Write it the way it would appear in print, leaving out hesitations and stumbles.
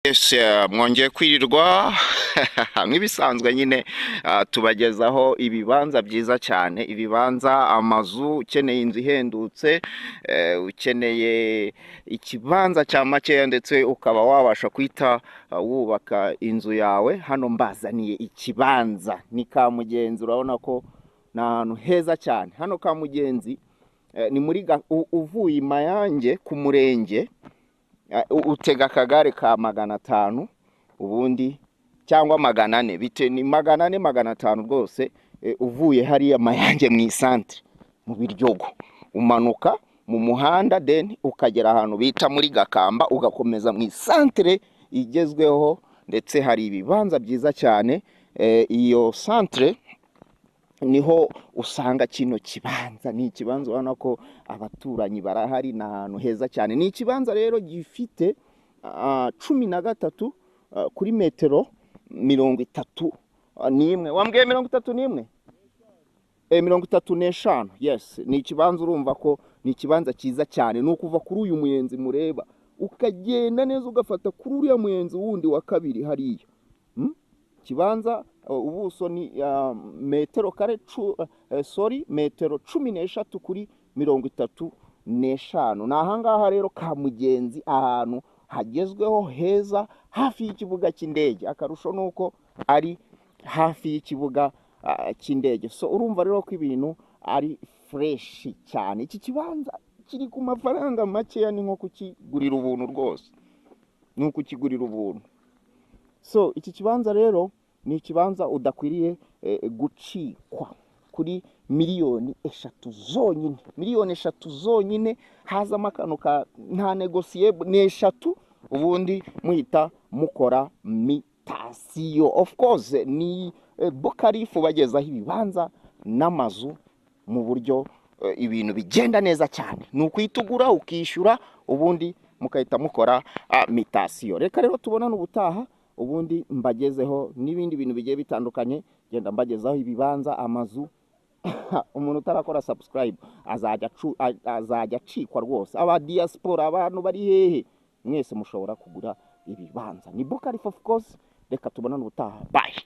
Ese mwongeye kwirirwa nk'ibisanzwe nyine tubagezaho ibibanza byiza cyane, ibibanza, amazu, ukeneye inzu ihendutse, ukeneye ikibanza cya makeya ndetse ukaba wabasha kwita wubaka inzu yawe. Hano mbazaniye ikibanza, ni Kamugenzi. Urabona ko ni ahantu heza cyane. Hano Kamugenzi ni muri uvuye i Mayange ku murenge, utega akagare ka 500 ubundi cyangwa 400, bite ni 400 500 rwose. Uvuye hariya Mayange mu isantre mu Biryogo, umanuka mu muhanda then ukagera ahantu bita muri Gakamba, ugakomeza mu isantre igezweho, ndetse hari ibibanza byiza cyane. Iyo santre niho usanga kino kibanza. Ni ikibanza ubona ko abaturanyi barahari, na ahantu heza cyane. Ni ikibanza rero gifite 13 kuri metero 31. Wambwiye 31? 35. Yes, ni ikibanza. Urumva ko ni ikibanza cyiza cyane. Ni ukuva kuri uyu muyenzi mureba ukagenda neza ugafata kuri uriya muyenzi wundi wa kabiri hariya. Kibanza ubuso ni metero kare metero 13 kuri 35. Ni ahangaha rero Kamugenzi, ahantu hagezweho heza, hafi y'ikibuga cy'indege. Akarusho nuko ari hafi y'ikibuga cy'indege. So urumva rero ko ibintu ari fresh cyane. Iki kibanza kiri ku mafaranga makeya, ni nko kukigurira ubuntu rwose, ni ukukigurira ubuntu. So iki kibanza rero ni ikibanza udakwiriye gucikwa, kuri miliyoni 3 zonyine. Miliyoni 3 zonyine, hazamo akantu ka nta negociable, ni 3, ubundi muhita mukora mitasiyo. Of course ni Bokarifu bagezaho ibibanza n'amazu mu buryo ibintu bigenda neza cyane. Ni ukwitugura ukishyura, ubundi mukahita mukora mitasiyo. Reka rero tubonane ubutaha, ubundi mbagezeho n'ibindi bintu bigiye bitandukanye. Genda mbagezaho ibibanza, amazu. Umuntu utarakora subscribe azajya acikwa rwose. Aba diaspora, abantu bari hehe, mwese mushobora kugura ibibanza. Ni Bokarifu of course. Reka tubonane ubutaha. Bye.